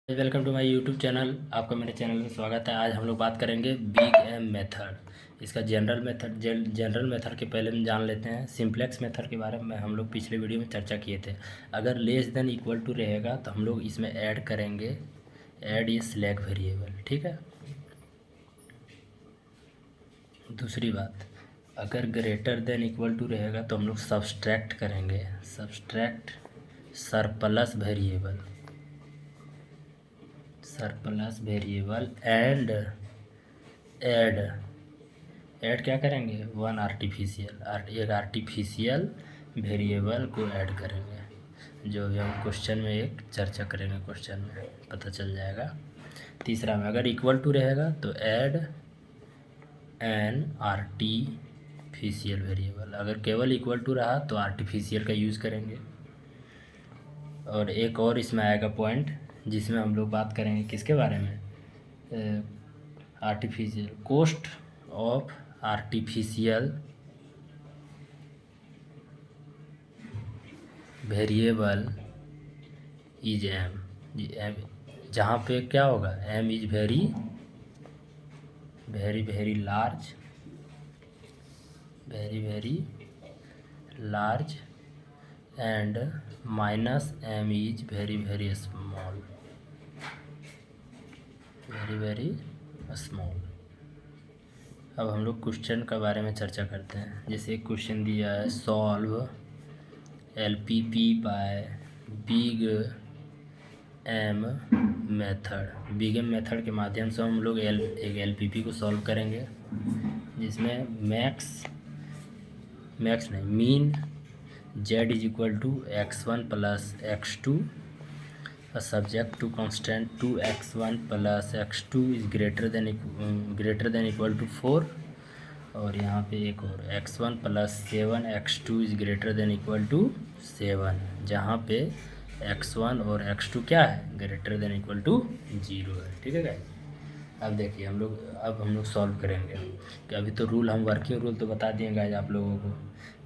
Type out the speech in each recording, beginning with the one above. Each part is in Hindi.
Welcome to my YouTube channel. आपका मेरे चैनल में स्वागत है। आज हम लोग बात करेंगे बिग एम मेथड। इसका जनरल मेथड के पहले हम जान लेते हैं। सिंप्लेक्स मेथड के बारे में हम लोग पिछले वीडियो में चर्चा किए थे। अगर लेस देन इक्वल टू रहेगा तो हम लोग इसमें ऐड करेंगे, ऐड ये स्लैग वेरिएबल, ठीक है। दूसरी बात, अगर ग्रेटर देन इक्वल टू रहेगा तो हम लोग सब्सट्रैक्ट करेंगे, subtract surplus variable and add क्या करेंगे, एक आर्टिफिशियल वेरिएबल को ऐड करेंगे, जो भी हम क्वेश्चन में एक चर्चा करेंगे, क्वेश्चन में पता चल जाएगा। तीसरा में अगर इक्वल टू रहेगा तो ऐड एन आर्टिफिशियल वेरिएबल। अगर केवल इक्वल टू रहा तो आर्टिफिशियल का यूज़ करेंगे। और एक और इसमें आएगा पॉइंट जिसमें हम लोग बात करेंगे किसके बारे में, artificial cost of artificial variable is M, जहाँ पे क्या होगा, M is very very large and minus M is very small. अब हम लोग क्वेश्चन के बारे में चर्चा करते हैं। जैसे एक क्वेश्चन दिया है, solve LPP by big M method. Big M method के माध्यम से हम लोग एक LPP को सॉल्व करेंगे, जिसमें mean z is equal to x1 plus x2, subject to constant 2x1 plus x2 is greater than equal to 4, और यहाँ पे एक और x1 plus 7x2 is greater than equal to 7, जहाँ पे x1 और x2 क्या है, ग्रेटर देन इक्वल टू 0 है, ठीक है गाइस। अब देखिए अब हम लोग सॉल्व करेंगे कि अभी तो रूल हम वर्किंग रूल तो बता दिए गाइस आप लोगों को।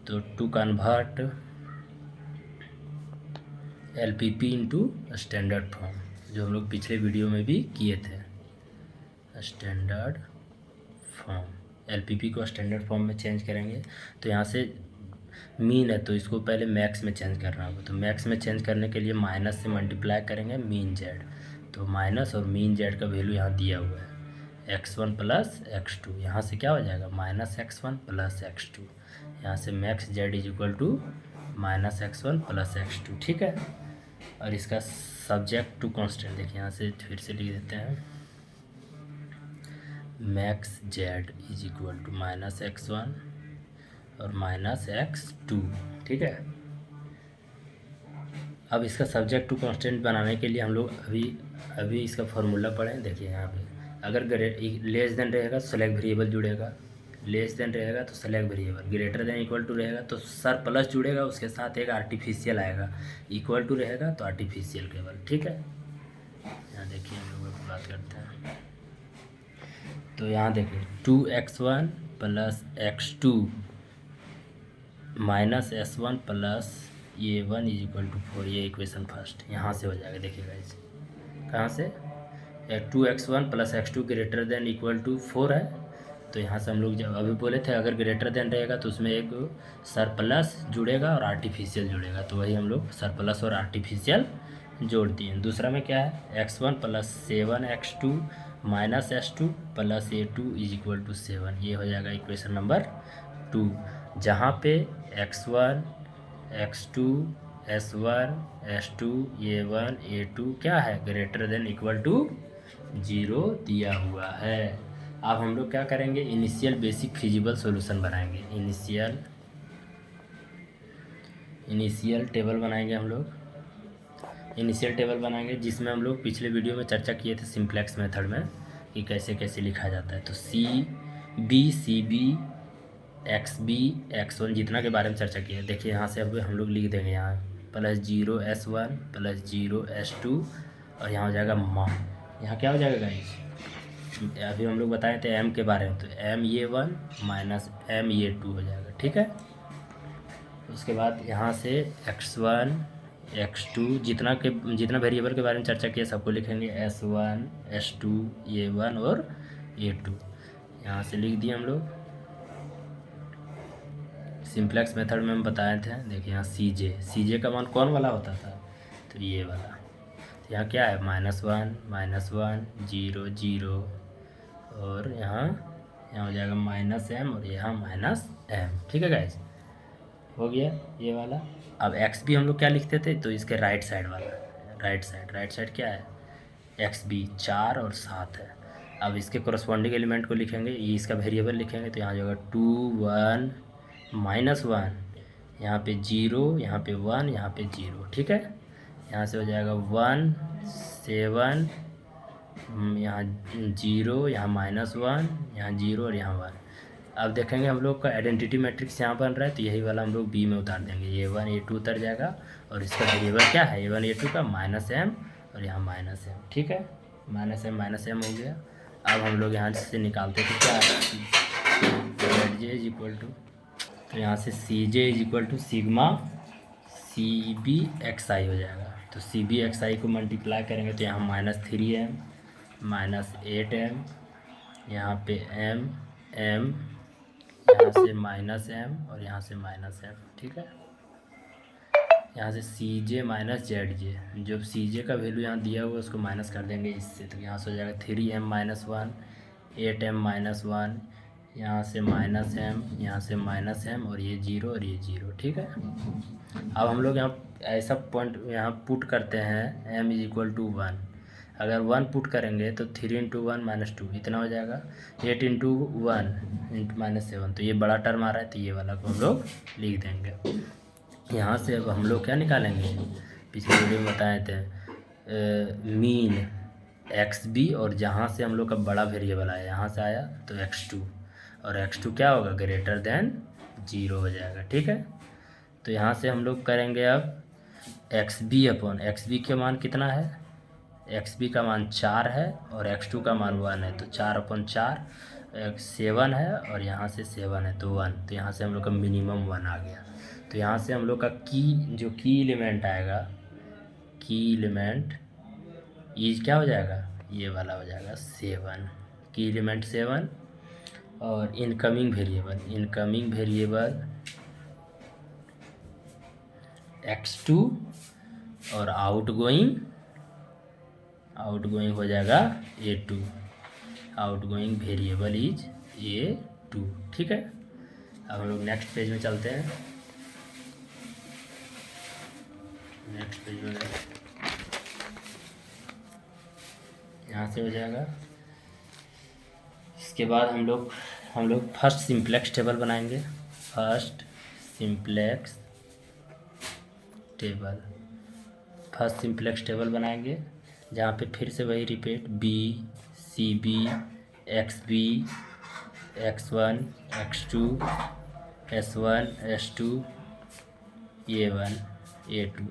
तो to convert LPP into standard form, जो हम लोग पिछले वीडियो में भी किए थे, स्टैंडर्ड फॉर्म। LPP को स्टैंडर्ड फॉर्म में चेंज करेंगे। तो यहाँ से मीन है तो इसको पहले मैक्स में चेंज करना होगा। तो मैक्स में चेंज करने के लिए माइनस से मल्टीप्लाई करेंगे मीन जेड। तो माइनस और मीन जेड का वैल्यू यहाँ दिया हुआ है, x1 प्लस x2। यहाँ से क्या हो जाएगा, माइनस x1 प्लस x2। यहाँ से max Z is equal to minus x1 plus x2, ठीक है। और इसका सब्जेक्ट टू कांस्टेंट देखिए, यहाँ से फिर से लिख देते हैं, max Z is equal to minus x1 और माइनस x2, ठीक है। अब इसका सब्जेक्ट टू कांस्टेंट बनाने के लिए हम लोग अभी इसका फॉर्मूला पढ़ें। देखिए यहाँ पे अगर लेस देन रहेगा तो सेलेक्ट वेरिएबल जुड़ेगा, लेस देन रहेगा तो select variable, greater than equal to रहेगा तो सर प्लस जुड़ेगा, उसके साथ एक आर्टिफिशियल आएगा, इक्वल टू रहेगा तो आर्टिफिशियल केवल, ठीक है। यहाँ देखिए हम लोग बात करते हैं। तो यहाँ देखिए 2x1 plus x2 minus S1 plus A1 is equal to 4, ये इक्वेशन फर्स्ट यहाँ से हो जाएगा। देखिएगा इसे कहाँ से, 2x1 plus x2 greater than equal to 4 है। तो यहाँ से हम लोग जब अभी बोले थे अगर ग्रेटर देन रहेगा तो उसमें एक सरप्लस जुड़ेगा और आर्टिफिशियल जुड़ेगा, तो वही हम लोग सरप्लस और आर्टिफिशियल जोड़ दिए। दूसरा में क्या है, x1 plus 7x2 minus S2 plus A2 is equal to 7, ये हो जाएगा इक्वेशन नंबर 2, जहाँ पे x1 x2 S1 S2 A1 A2 क्या है, ग्रेटर देन इक्वल टू 0 दिया हुआ है। अब हम लोग क्या करेंगे, इनिशियल बेसिक फिजिबल सॉल्यूशन बनाएंगे, इनिशियल टेबल बनाएंगे हम लोग, इनिशियल टेबल बनाएंगे जिसमें हम लोग पिछले वीडियो में चर्चा किए थे सिंप्लेक्स मेथड में कि कैसे कैसे लिखा जाता है। तो CB XB X1 जितना के बारे में चर्चा किया है। देखिए यहाँ से अब हम लोग लिख देंगे, यहाँ प्लस 0 S1 प्लस 0 S2 और यहाँ हो जाएगा यहाँ क्या हो जाएगा गाइस, अभी हम लोग बताए थे M के बारे में, तो MA1 माइनस MA2 हो जाएगा, ठीक है। उसके बाद यहाँ से x1 x2 जितना वेरिएबल के बारे में चर्चा किया सबको लिखेंगे s1 s2 a1 और a2। यहाँ से लिख दिए हम लोग। सिंप्लेक्स मेथड में हम बताए थे, देखिए यहाँ सी जे का मान कौन वाला होता था, तो ये वाला। तो यहाँ क्या है -1 0 0 और यहाँ हो जाएगा -m और यहाँ -m। ठीक है गाइस, हो गया ये वाला। अब x भी हम लोग क्या लिखते थे, तो इसके राइट साइड वाला, राइट साइड क्या है, एक्स बी 4 और 7 है। अब इसके कोरस्पॉन्डिंग एलिमेंट को लिखेंगे, ये इसका वेरिएबल लिखेंगे, तो यहाँ जाएगा 2 1 -1, यहाँ पे 0, यहाँ पे 1, यहाँ पे 0। ठीक है, यहाँ से हो जाएगा 1 7, यहाँ 0, यहाँ -1, यहाँ 0 और यहाँ 1। अब देखेंगे हम लोग का आइडेंटिटी मैट्रिक्स यहाँ बन रहा है, तो यही वाला हम लोग बी में उतार देंगे। a1 a2 उतर जाएगा और इसका वेरिएबल क्या है a1 a2 का -m और यहाँ -m। ठीक है, -m हो गया। अब हम लोग यहाँ से निकालते थे क्या, Z J is equal to, तो यहाँ से C J is equal to sigma C B X I हो जाएगा। तो सी बी एक्स आई को मल्टीप्लाई करेंगे तो यहाँ -3m -8m, यहाँ पे m यहाँ से -m और यहाँ से -m। ठीक है, यहाँ से सी जे माइनस जेड जे, जो सी जे का वैल्यू यहाँ दिया हुआ है उसको माइनस कर देंगे इससे, तो यहाँ से हो जाएगा 3m -1 8m -1, यहाँ से -m, यहाँ से -m और ये 0 और ये 0। ठीक है, अब हम लोग यहाँ ऐसा पॉइंट यहाँ पुट करते हैं m इज इक्वल टू 1। अगर 1 पुट करेंगे तो 3 × 1 -2 इतना हो जाएगा, 8 × 1 -7, तो ये बड़ा टर्म आ रहा है, तो ये वाला को हम लोग लिख देंगे। यहाँ से अब हम लोग क्या निकालेंगे, पिछले वीडियो में बताए थे मीन एक्स बी, और जहाँ से हम लोग का बड़ा वेरिएबल आया यहाँ से आया तो x2, और x2 क्या होगा ग्रेटर देन 0 हो जाएगा। ठीक है, तो यहाँ से हम लोग करेंगे अब एक्स बी के मान कितना है, एक्स बी का मान 4 है और x2 का मान 1 है, तो 4/4 7 है और यहाँ से 7 है तो 1, तो यहाँ से हम लोग का मिनिमम 1 आ गया। तो यहाँ से हम लोग का की एलिमेंट आएगा, की एलिमेंट इज क्या हो जाएगा, ये वाला हो जाएगा 7, की एलिमेंट 7। और इनकमिंग वेरिएबल x2 और आउटगोइंग हो जाएगा a2, outgoing variable is a2। ठीक है, अब हम लोग नेक्स्ट पेज में चलते हैं। नेक्स्ट पेज में यहाँ से हो जाएगा। इसके बाद हम लोग फर्स्ट सिंप्लेक्स टेबल बनाएंगे, फर्स्ट सिंप्लेक्स टेबल बनाएंगे, जहाँ पे फिर से वही repeat B C B X B x1 x2 s1 s2 a1 a2।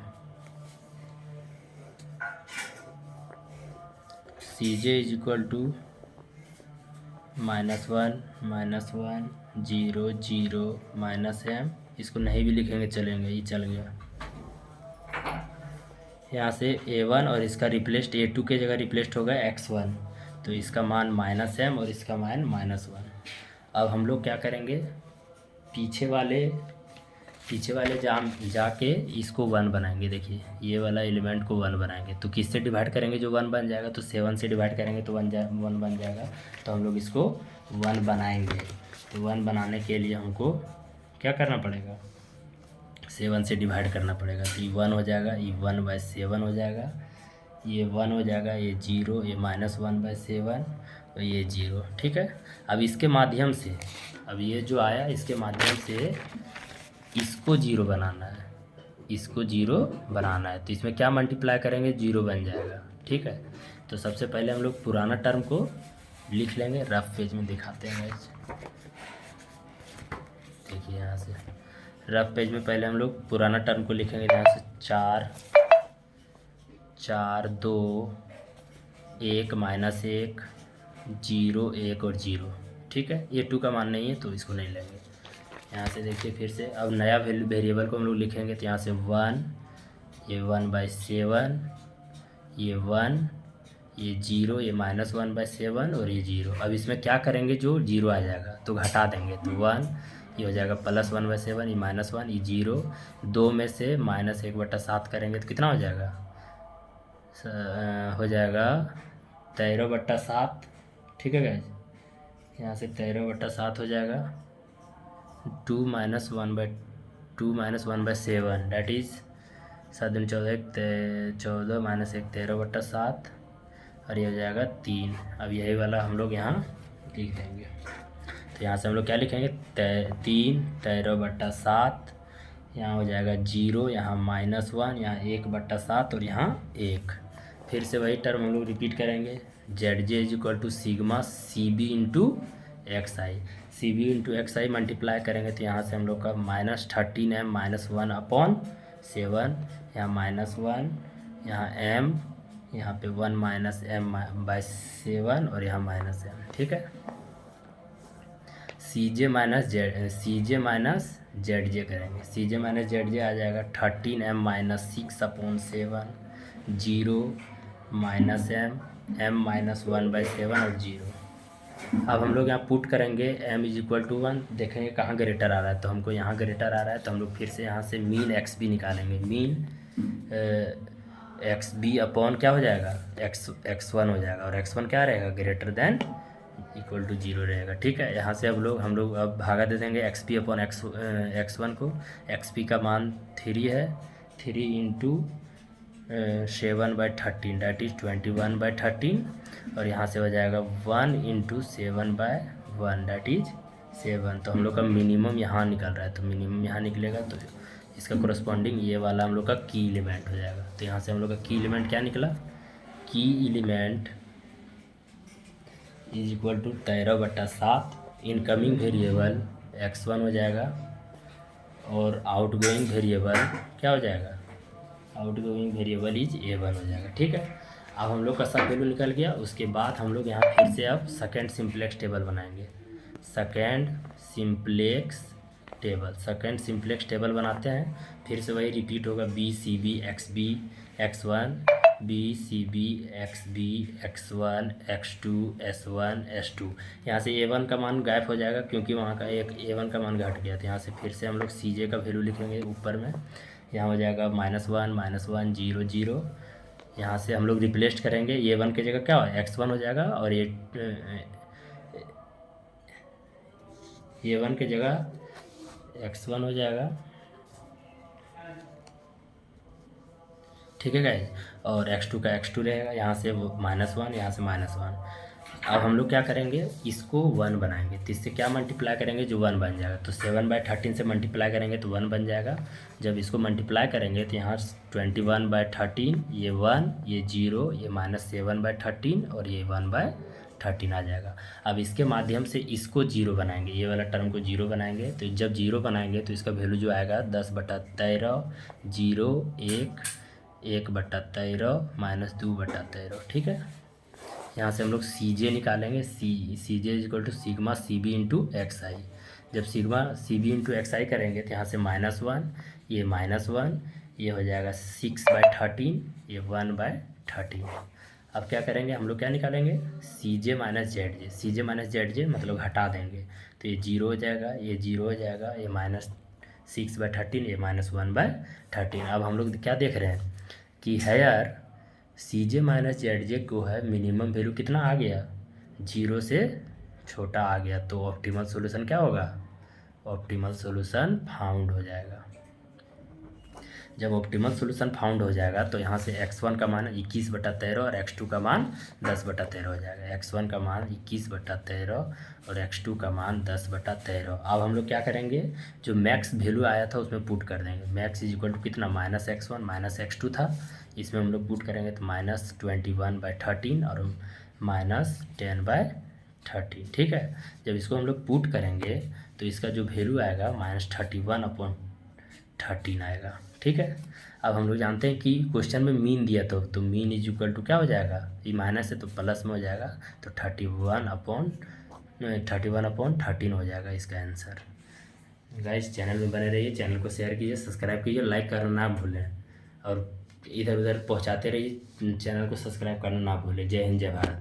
cj is equal to -1 0 0 -m, इसको नहीं भी लिखेंगे चलेंगे, ये चल गया। यहाँ से a1 और इसका रिप्लेस्ड a2 के जगह रिप्लेस्ड होगा x1, तो इसका मान -m और इसका मान -1। अब हम लोग क्या करेंगे, पीछे वाले जाके इसको 1 बनाएंगे। देखिए ये वाला एलिमेंट को 1 बनाएंगे, तो किससे डिवाइड करेंगे जो 1 बन जाएगा, तो 7 से डिवाइड करेंगे तो 1 बन जाएगा, तो हम लोग इसको 1 बनाएंगे। तो 1 बनाने के लिए हमको क्या करना पड़ेगा, 7 से डिवाइड करना पड़ेगा, तो ये 1 हो जाएगा, ये 1/7 हो जाएगा, ये 1 हो जाएगा, ये 0, ये -1/7 और ये 0। ठीक है, अब इसके माध्यम से, अब ये जो आया इसके माध्यम से इसको 0 बनाना है, तो इसमें क्या मल्टीप्लाई करेंगे, 0 बन जाएगा। ठीक है, तो सबसे पहले हम लोग पुराना टर्म को लिख लेंगे, रफ पेज में दिखाते हैं गाइस। देखिए यहाँ से रफ पेज में पहले हम लोग पुराना टर्म को लिखेंगे, यहाँ से 4 2 1 -1 0 1 और 0। ठीक है, ये 2 का मान नहीं है तो इसको नहीं लेंगे। यहाँ से देखिए फिर से अब नया वेरिएबल को हम लोग लिखेंगे, तो यहाँ से 1, ये 1/7, ये 1, ये 0, ये -1/7 और ये 0। अब इसमें क्या करेंगे, जो 0 आ जाएगा तो घटा देंगे, तो 1, ये हो जाएगा +1/7, ये -1, ये 0। 2 में से -1/7 करेंगे तो कितना हो जाएगा, हो जाएगा 13/7। ठीक है गाइज, यहाँ से 13/7 हो जाएगा। 2 - 1/7 डैट इज़ 7 दूनी 14, 14 - 1 13/7 और ये हो जाएगा 3। अब यही वाला हम लोग यहाँ लिख देंगे। तो यहाँ से हम लोग क्या लिखेंगे, 3 13/7, यहाँ हो जाएगा 0, यहाँ -1, यहाँ 1/7 और यहाँ 1। फिर से वही टर्म हम लोग रिपीट करेंगे, ZJ = sigma CB × XI। CB × XI multiply करेंगे तो यहाँ से हम लोग का -13m - 1/7, यहाँ -1, यहाँ m, यहाँ पे 1 - m/7 और यहाँ -m। ठीक है, CJ - ZJ करेंगे। CJ - ZJ आ जाएगा 13m - 6/7, 0 -m, m - 1/7 और 0। अब हम लोग यहाँ पुट करेंगे m = 1, देखेंगे कहाँ ग्रेटर आ रहा है, तो हमको यहाँ ग्रेटर आ रहा है, तो हम लोग फिर से यहाँ से मीन XB निकालेंगे। मीन XB अपॉन क्या हो जाएगा, x1 हो जाएगा, और x1 क्या रहेगा, ग्रेटर देन इक्वल टू 0 रहेगा। ठीक है, यहाँ से हम लोग अब भागा दे देंगे XB अपॉन x1 को। XB का मान 3 है, 3 × 7/13 डैट इज़ 21/13, और यहाँ से हो जाएगा 1 × 7/1 डैट इज़ 7। तो हम लोग का मिनिमम यहाँ निकल रहा है, तो मिनिमम यहाँ निकलेगा, तो इसका कोरस्पॉन्डिंग ये वाला हम लोग का की एलिमेंट हो जाएगा। तो यहाँ से हम लोग का की एलिमेंट क्या निकला, की एलिमेंट = 13/7। इनकमिंग वेरिएबल x1 हो जाएगा और आउटगोइंग वेरिएबल क्या हो जाएगा, आउटगोइंग वेरिएबल इज A1 हो जाएगा। ठीक है, अब हम लोग का सब वैल्यू निकल गया। उसके बाद हम लोग यहाँ फिर से अब सेकेंड सिंप्लेक्स टेबल बनाएंगे। सेकेंड सिंप्लेक्स टेबल बनाते हैं, फिर से वही रिपीट होगा, BCB XB X1, BCB XB X1 X2 S1 S2। यहाँ से A1 का मान गायब हो जाएगा क्योंकि वहाँ का एक A1 का मान घट गया, तो यहाँ से फिर से हम लोग CJ का वैल्यू लिखेंगे ऊपर में। यहाँ हो जाएगा -1 -1 0 0। यहाँ से हम लोग रिप्लेस करेंगे, A1 की जगह क्या हो, X1 हो जाएगा, और A1 की जगह X1 हो जाएगा। ठीक है गाइज, और x2 का x2 रहेगा, यहाँ से -1, यहाँ से -1। अब हम लोग क्या करेंगे, इसको 1 बनाएंगे, तो इससे क्या मल्टीप्लाई करेंगे, जो 1 बन जाएगा। तो 7/13 से मल्टीप्लाई करेंगे तो 1 बन जाएगा। जब इसको मल्टीप्लाई करेंगे तो यहाँ 21/13, ये 1, ये 0, ये -7/13 और ये 1/13 आ जाएगा। अब इसके माध्यम से इसको 0 बनाएंगे, ये वाला टर्म को 0 बनाएंगे। तो जब 0 बनाएंगे तो इसका वैल्यू जो आएगा 10/13, 0 1, 1/13 - 2/13। ठीक है, यहाँ से हम लोग CJ निकालेंगे। CJ = sigma CB × XI। जब सिग्मा CB × XI करेंगे तो यहाँ से -1, ये -1, ये हो जाएगा 6/13, ये 1/13। अब क्या करेंगे, हम लोग क्या निकालेंगे, CJ - ZJ। CJ - ZJ मतलब घटा देंगे, तो ये 0 हो जाएगा, ये 0 हो जाएगा, ये -6/13, ये -1/13। अब हम लोग क्या देख रहे हैं कि हेयर CJ - ZJ को है मिनिमम वैल्यू कितना आ गया, 0 से छोटा आ गया, तो ऑप्टिमल सॉल्यूशन क्या होगा, ऑप्टिमल सॉल्यूशन फाउंड हो जाएगा। जब ऑप्टिमल सॉल्यूशन फाउंड हो जाएगा तो यहाँ से x1 का मान 21/13 और x2 का मान 10/13 हो जाएगा। x1 का मान 21/13 और x2 का मान 10/13। अब हम लोग क्या करेंगे, जो मैक्स वैल्यू आया था उसमें पुट कर देंगे। मैक्स = कितना, -x1 -x2 था, इसमें हम लोग पुट करेंगे तो -21/13 और -10/13। ठीक है, जब इसको हम लोग पुट करेंगे तो इसका जो वैल्यू आएगा -31/13 आएगा। ठीक है, अब हम लोग जानते हैं कि क्वेश्चन में मीन दिया तो मीन = क्या हो जाएगा, ये माइनस है तो प्लस में हो जाएगा, तो 31/13 हो जाएगा इसका आंसर। गाइस, चैनल में बने रहिए, चैनल को शेयर कीजिए, सब्सक्राइब कीजिए, लाइक करना ना भूलें, और इधर उधर पहुंचाते रहिए। चैनल को सब्सक्राइब करना ना भूलें। जय हिंद, जय भारत।